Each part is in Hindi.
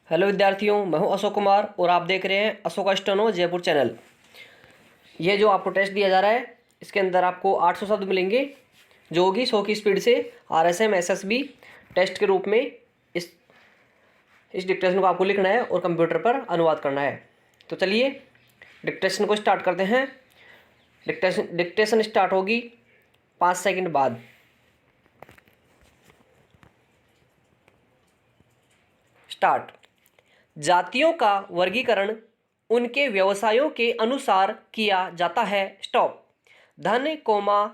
हेलो विद्यार्थियों, मैं हूं अशोक कुमार और आप देख रहे हैं अशोक स्टेनो जयपुर चैनल। ये जो आपको टेस्ट दिया जा रहा है, इसके अंदर आपको 800 शब्द मिलेंगे, जो होगी 100 की स्पीड से RSM SSB टेस्ट के रूप में इस डिक्टेशन को आपको लिखना है और कंप्यूटर पर अनुवाद करना है। तो चलिए डिक्टेशन को स्टार्ट करते हैं। डिक्टेशन स्टार्ट होगी 5 सेकंड बाद। स्टार्ट। जातियों का वर्गीकरण उनके व्यवसायों के अनुसार किया जाता है। स्टॉप। धन,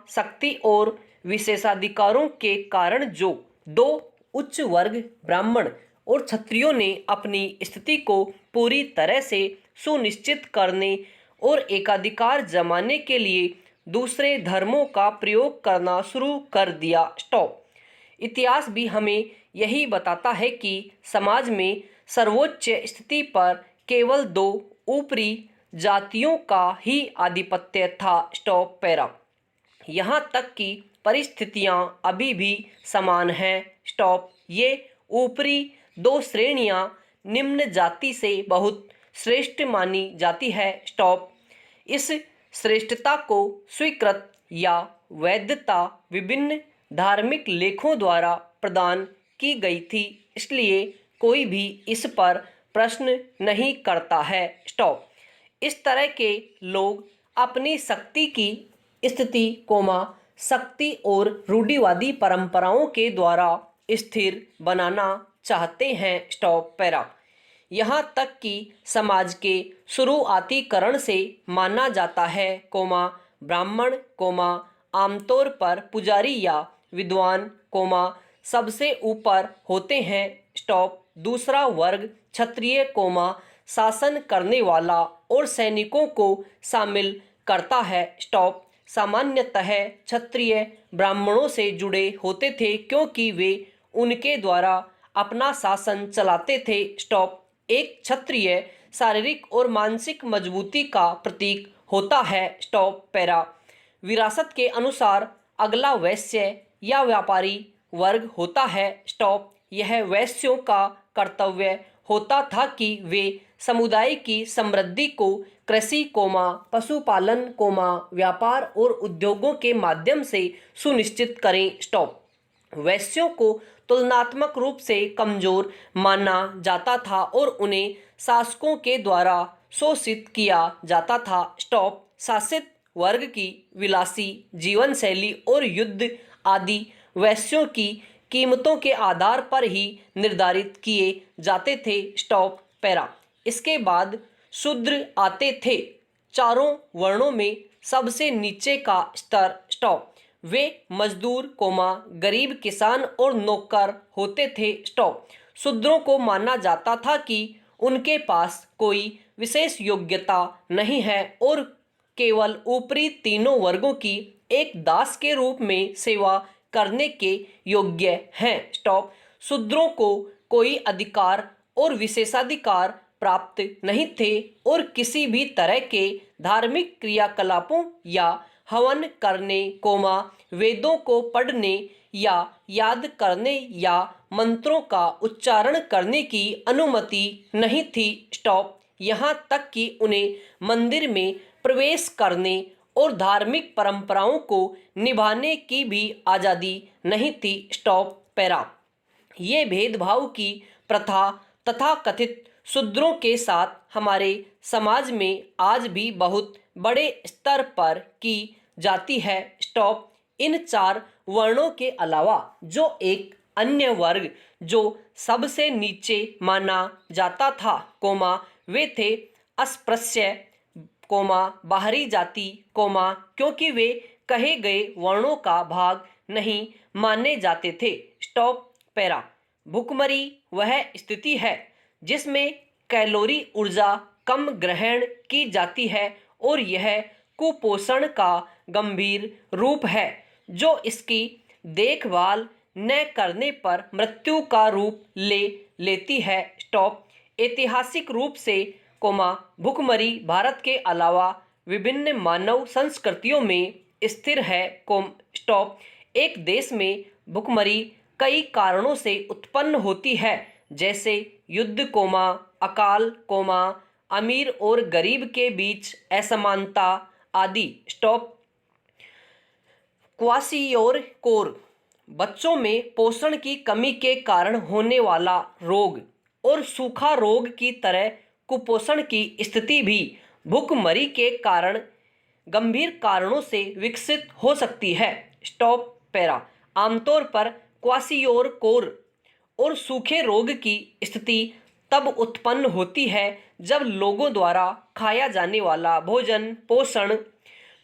शक्ति और विशेषाधिकारों के कारण जो दो उच्च वर्ग ब्राह्मण और क्षत्रियों ने अपनी स्थिति को पूरी तरह से सुनिश्चित करने और एकाधिकार जमाने के लिए दूसरे धर्मों का प्रयोग करना शुरू कर दिया। स्टॉप। इतिहास भी हमें यही बताता है कि समाज में सर्वोच्च स्थिति पर केवल दो ऊपरी जातियों का ही आधिपत्य था। Stop para. यहाँ तक कि परिस्थितियाँ अभी भी समान हैं। स्टॉप। ये ऊपरी दो श्रेणियाँ निम्न जाति से बहुत श्रेष्ठ मानी जाती है। स्टॉप। इस श्रेष्ठता को स्वीकृत या वैधता विभिन्न धार्मिक लेखों द्वारा प्रदान की गई थी, इसलिए कोई भी इस पर प्रश्न नहीं करता है। स्टॉप। इस तरह के लोग अपनी शक्ति की स्थिति शक्ति और रूढ़िवादी परंपराओं के द्वारा स्थिर बनाना चाहते हैं। Stop para. यहाँ तक कि समाज के शुरुआतीकरण से माना जाता है, ब्राह्मण, आमतौर पर पुजारी या विद्वान, सबसे ऊपर होते हैं। स्टॉप। दूसरा वर्ग क्षत्रिय, शासन करने वाला और सैनिकों को शामिल करता है। स्टॉप। सामान्यतः क्षत्रिय ब्राह्मणों से जुड़े होते थे क्योंकि वे उनके द्वारा अपना शासन चलाते थे। स्टॉप। एक क्षत्रिय शारीरिक और मानसिक मजबूती का प्रतीक होता है। Stop para. विरासत के अनुसार अगला वैश्य या व्यापारी वर्ग होता है। स्टॉप। यह वैश्यों का कर्तव्य होता था कि वे समुदाय की समृद्धि को कृषि, पशुपालन, व्यापार और उद्योगों के माध्यम से सुनिश्चित करें। स्टॉप। वैश्यों को तुलनात्मक रूप से कमजोर माना जाता था और उन्हें शासकों के द्वारा शोषित किया जाता था। स्टॉप। शासित वर्ग की विलासी जीवन शैली और युद्ध आदि वैश्यों की कीमतों के आधार पर ही निर्धारित किए जाते थे। Stop para. इसके बाद शूद्र आते थे, चारों वर्णों में सबसे नीचे का स्तर। स्टॉप। वे मजदूर, गरीब, किसान और नौकर होते थे। स्टॉप। शूद्रों को माना जाता था कि उनके पास कोई विशेष योग्यता नहीं है और केवल ऊपरी तीनों वर्गों की एक दास के रूप में सेवा करने के योग्य हैं। स्टॉप। शूद्रों को कोई अधिकार और विशेषाधिकार प्राप्त नहीं थे और किसी भी तरह के धार्मिक क्रियाकलापों या हवन करने, वेदों को पढ़ने या याद करने या मंत्रों का उच्चारण करने की अनुमति नहीं थी। स्टॉप। यहाँ तक कि उन्हें मंदिर में प्रवेश करने और धार्मिक परंपराओं को निभाने की भी आज़ादी नहीं थी। Stop para. ये भेदभाव की प्रथा तथा कथित शूद्रों के साथ हमारे समाज में आज भी बहुत बड़े स्तर पर की जाती है। स्टॉप। इन चार वर्णों के अलावा जो एक अन्य वर्ग जो सबसे नीचे माना जाता था, वे थे अस्पृश्य, बाहरी जाति, क्योंकि वे कहे गए वर्णों का भाग नहीं माने जाते थे। Stop para. भुखमरी वह स्थिति है जिसमें कैलोरी ऊर्जा कम ग्रहण की जाती है और यह कुपोषण का गंभीर रूप है जो इसकी देखभाल न करने पर मृत्यु का रूप ले लेती है। स्टॉप। ऐतिहासिक रूप से, भुखमरी भारत के अलावा विभिन्न मानव संस्कृतियों में स्थिर है। स्टॉप। एक देश में भुखमरी कई कारणों से उत्पन्न होती है, जैसे युद्ध कोमा, अकाल कोमा, अमीर और गरीब के बीच असमानता आदि। स्टॉप। क्वाशियोर बच्चों में पोषण की कमी के कारण होने वाला रोग और सूखा रोग की तरह कुपोषण की स्थिति भी भूखमरी के कारण गंभीर कारणों से विकसित हो सकती है। Stop para. आमतौर पर क्वाशियोर और सूखे रोग की स्थिति तब उत्पन्न होती है जब लोगों द्वारा खाया जाने वाला भोजन पोषण,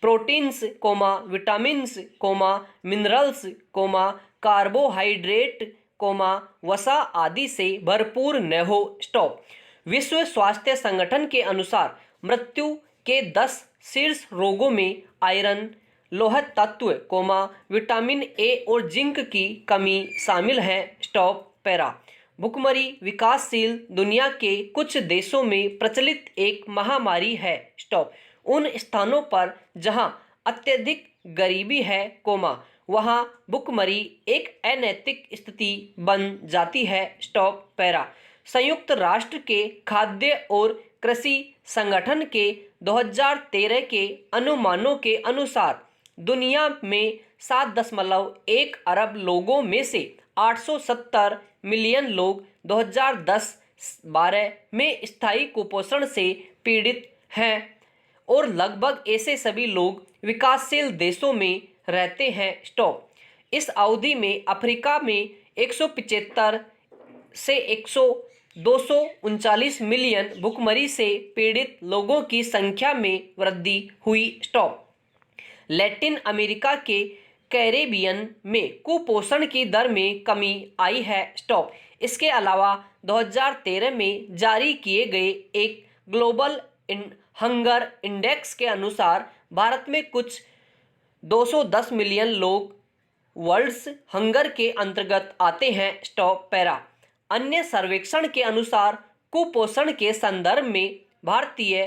proteins comma, vitamins comma, minerals comma, carbohydrate comma, वसा आदि से भरपूर न हो। स्टॉप। विश्व स्वास्थ्य संगठन के अनुसार मृत्यु के 10 शीर्ष रोगों में आयरन, लौह तत्व कोमा, विटामिन ए और जिंक की कमी शामिल है। Stop para. भुखमरी विकासशील दुनिया के कुछ देशों में प्रचलित एक महामारी है। स्टॉप। उन स्थानों पर जहां अत्यधिक गरीबी है कोमा, वहां भुखमरी एक अनैतिक स्थिति बन जाती है। Stop para. संयुक्त राष्ट्र के खाद्य और कृषि संगठन के 2013 के अनुमानों के अनुसार दुनिया में 7.1 अरब लोगों में से 870 मिलियन लोग 2010-12 में स्थायी कुपोषण से पीड़ित हैं और लगभग ऐसे सभी लोग विकासशील देशों में रहते हैं। स्टॉप। इस अवधि में अफ्रीका में 175 से 239 मिलियन भुखमरी से पीड़ित लोगों की संख्या में वृद्धि हुई। स्टॉप। लैटिन अमेरिका के कैरेबियन में कुपोषण की दर में कमी आई है। स्टॉप। इसके अलावा 2013 में जारी किए गए एक ग्लोबल हंगर इंडेक्स के अनुसार भारत में कुछ 210 मिलियन लोग वर्ल्ड्स हंगर के अंतर्गत आते हैं। Stop para. अन्य सर्वेक्षण के अनुसार कुपोषण के संदर्भ में भारतीय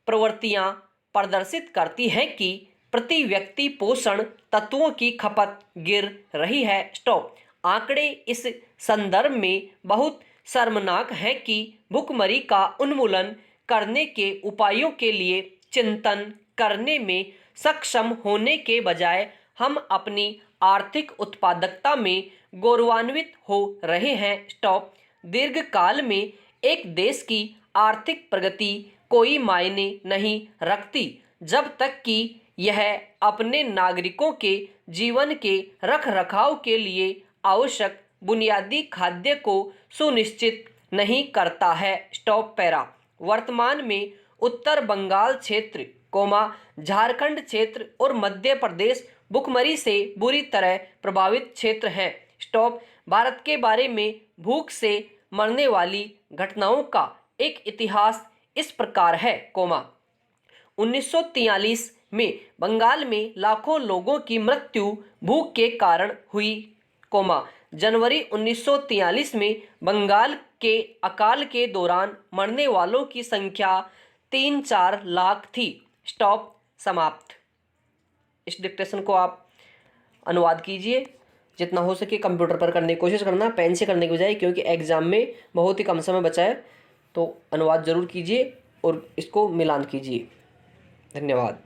प्रवृत्तियां प्रदर्शित करती हैं कि प्रति व्यक्ति पोषण तत्वों की खपत गिर रही है। स्टॉप। आंकड़े इस संदर्भ में बहुत शर्मनाक है कि भुखमरी का उन्मूलन करने के उपायों के लिए चिंतन करने में सक्षम होने के बजाय हम अपनी आर्थिक उत्पादकता में गौरवान्वित हो रहे हैं। स्टॉप। दीर्घकाल में एक देश की आर्थिक प्रगति कोई मायने नहीं रखती जब तक कि यह अपने नागरिकों के जीवन के रखरखाव के लिए आवश्यक बुनियादी खाद्य को सुनिश्चित नहीं करता है। Stop para. वर्तमान में उत्तर बंगाल क्षेत्र कोमा, झारखंड क्षेत्र और मध्य प्रदेश भुखमरी से बुरी तरह प्रभावित क्षेत्र हैं। स्टॉप। भारत के बारे में भूख से मरने वाली घटनाओं का एक इतिहास इस प्रकार है कोमा। 1943 में बंगाल में लाखों लोगों की मृत्यु भूख के कारण हुई कोमा। जनवरी 1943 में बंगाल के अकाल के दौरान मरने वालों की संख्या 3-4 लाख थी। स्टॉप समाप्त। इस डिक्टेशन को आप अनुवाद कीजिए, जितना हो सके कंप्यूटर पर करने की कोशिश करना, पेन से करने के बजाय, क्योंकि एग्जाम में बहुत ही कम समय बचा है। तो अनुवाद जरूर कीजिए और इसको मिलान कीजिए। धन्यवाद।